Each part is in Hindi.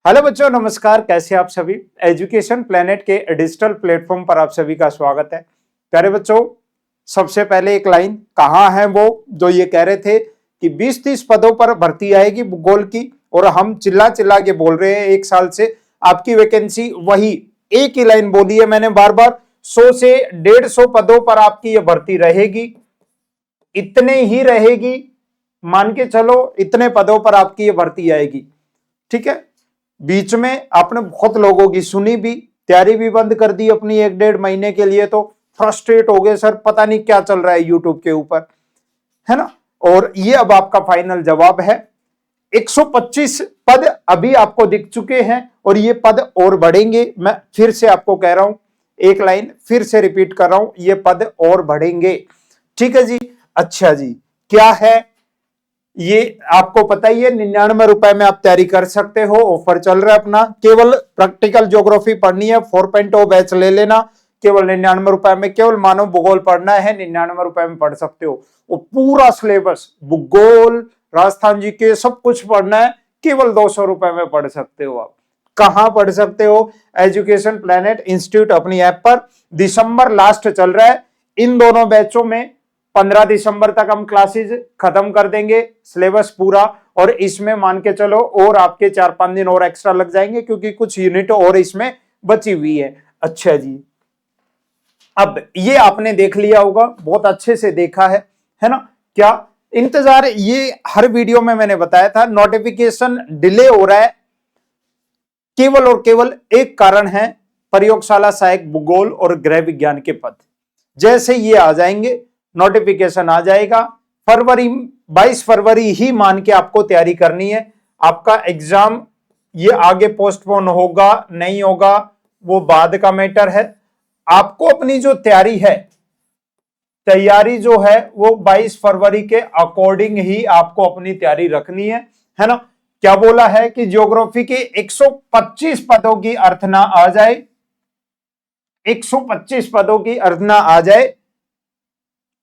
हेलो बच्चों, नमस्कार। कैसे आप सभी। एजुकेशन प्लेनेट के डिजिटल प्लेटफॉर्म पर आप सभी का स्वागत है। प्यारे बच्चों, सबसे पहले एक लाइन कहाँ है वो जो ये कह रहे थे कि 20-30 पदों पर भर्ती आएगी भूगोल की, और हम चिल्ला चिल्ला के बोल रहे हैं 1 साल से आपकी वैकेंसी वही एक ही लाइन बोली है मैंने बार बार, 100 से 150 पदों पर आपकी ये भर्ती रहेगी, इतने ही रहेगी। मान के चलो इतने पदों पर आपकी ये भर्ती आएगी। ठीक है, बीच में आपने बहुत लोगों की सुनी भी, तैयारी भी बंद कर दी अपनी 1-1.5 महीने के लिए, तो फ्रस्ट्रेट हो गए, सर पता नहीं क्या चल रहा है यूट्यूब के ऊपर, है ना। और ये अब आपका फाइनल जवाब है। 125 पद अभी आपको दिख चुके हैं और ये पद और बढ़ेंगे। मैं फिर से आपको कह रहा हूं, एक लाइन फिर से रिपीट कर रहा हूं, ये पद और बढ़ेंगे। ठीक है जी। अच्छा जी, क्या है ये आपको पता ही है। 99 रुपए में आप तैयारी कर सकते हो, ऑफर चल रहा है अपना। केवल प्रैक्टिकल ज्योग्राफी पढ़नी है, 4.0 बैच ले लेना, केवल 99 रुपए में। केवल मानव भूगोल पढ़ना है, 99 रुपए में पढ़ सकते हो। वो पूरा सिलेबस भूगोल राजस्थान जी के सब कुछ पढ़ना है, केवल 200 रुपए में पढ़ सकते हो। आप कहां पढ़ सकते हो? एजुकेशन प्लेनेट इंस्टीट्यूट अपनी ऐप पर। दिसंबर लास्ट चल रहा है इन दोनों बैचों में। 15 दिसंबर तक हम क्लासेस खत्म कर देंगे, सिलेबस पूरा। और इसमें मान के चलो और आपके 4-5 दिन और एक्स्ट्रा लग जाएंगे, क्योंकि कुछ यूनिट और इसमें बची हुई है। अच्छा जी, अब ये आपने देख लिया होगा, बहुत अच्छे से देखा है ना। क्या इंतजार, ये हर वीडियो में मैंने बताया था नोटिफिकेशन डिले हो रहा है, केवल और केवल एक कारण है, प्रयोगशाला सहायक भूगोल और गृह विज्ञान के पद। जैसे ये आ जाएंगे, नोटिफिकेशन आ जाएगा, फरवरी 22 फरवरी ही मान के आपको तैयारी करनी है। आपका एग्जाम ये आगे पोस्टपोन होगा नहीं होगा वो बाद का मैटर है। आपको अपनी जो तैयारी जो है वो 22 फरवरी के अकॉर्डिंग ही आपको अपनी तैयारी रखनी है ना। क्या बोला है कि ज्योग्राफी के 125 पदों की अर्थ ना आ जाए, 125 पदों की अर्थ ना आ जाए,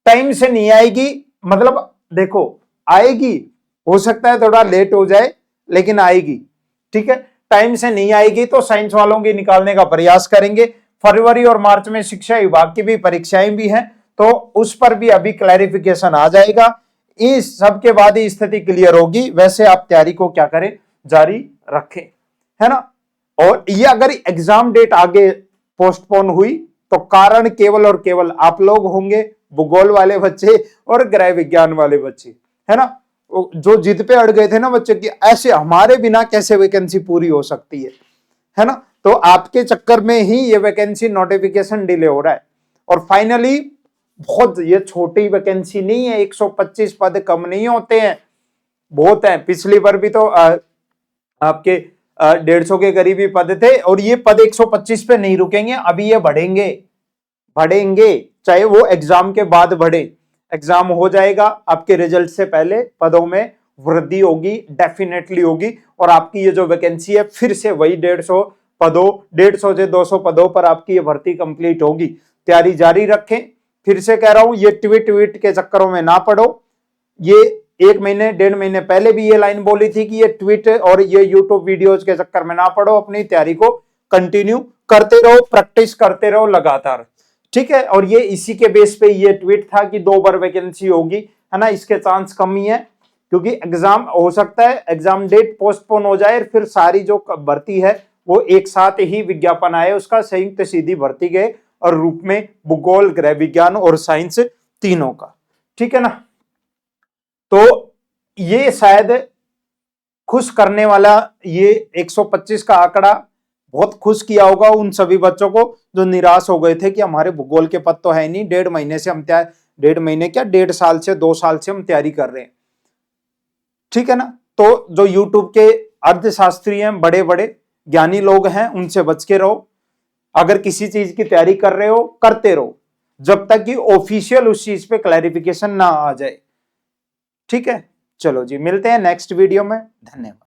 टाइम से नहीं आएगी। मतलब देखो, आएगी, हो सकता है थोड़ा लेट हो जाए लेकिन आएगी। ठीक है, टाइम से नहीं आएगी तो साइंस वालों की निकालने का प्रयास करेंगे। फरवरी और मार्च में शिक्षा विभाग की भी परीक्षाएं भी हैं, तो उस पर भी अभी क्लैरिफिकेशन आ जाएगा। इस सब के बाद ही स्थिति क्लियर होगी। वैसे आप तैयारी को क्या करें, जारी रखें, है ना। और ये अगर एग्जाम डेट आगे पोस्टपोन हुई तो कारण केवल और केवल आप लोग होंगे, भूगोल वाले बच्चे और गृह विज्ञान वाले बच्चे, है ना। जो जिद पे अड़ गए थे ना बच्चे की, ऐसे हमारे बिना कैसे वैकेंसी पूरी हो सकती है ना। तो आपके चक्कर में ही ये वैकेंसी नोटिफिकेशन डिले हो रहा है। और फाइनली बहुत ये छोटी वैकेंसी नहीं है, 125 पद कम नहीं होते हैं, बहुत है। पिछली बार भी तो आपके 150 के करीब ही पद थे, और ये पद 125 पे नहीं रुकेंगे, अभी ये बढ़ेंगे, चाहे वो एग्जाम के बाद बढ़े। एग्जाम हो जाएगा, आपके रिजल्ट से पहले पदों में वृद्धि होगी, डेफिनेटली होगी। और आपकी ये जो वैकेंसी है फिर से वही 150 से 200 पदों पर आपकी ये भर्ती कंप्लीट होगी। तैयारी जारी रखें। फिर से कह रहा हूं, ये ट्वीट के चक्करों में ना पड़ो। ये 1 महीने 1.5 महीने पहले भी ये लाइन बोली थी कि ये ट्वीट और ये यूट्यूब वीडियोज के चक्कर में ना पड़ो, अपनी तैयारी को कंटिन्यू करते रहो, प्रैक्टिस करते रहो लगातार। ठीक है, और ये इसी के बेस पे ये ट्वीट था कि 2 बार वैकेंसी होगी, है ना। इसके चांस कम ही है, क्योंकि एग्जाम हो सकता है एग्जाम डेट पोस्टपोन हो जाए, फिर सारी जो भर्ती है वो एक साथ ही विज्ञापन आए उसका, संयुक्त सीधी भर्ती के और रूप में, भूगोल, गृह विज्ञान और साइंस तीनों का। ठीक है ना। तो ये शायद खुश करने वाला, ये 125 का आंकड़ा बहुत खुश किया होगा उन सभी बच्चों को जो निराश हो गए थे कि हमारे भूगोल के पद तो है नहीं, 1.5 महीने से हम 1.5 महीने क्या 1.5 साल से 2 साल से हम तैयारी कर रहे हैं। ठीक है ना। तो जो यूट्यूब के अर्थशास्त्री हैं, बड़े बड़े ज्ञानी लोग हैं, उनसे बच के रहो। अगर किसी चीज की तैयारी कर रहे हो, करते रहो जब तक कि ऑफिशियल उस चीज पे क्लैरिफिकेशन ना आ जाए। ठीक है, चलो जी, मिलते हैं नेक्स्ट वीडियो में। धन्यवाद।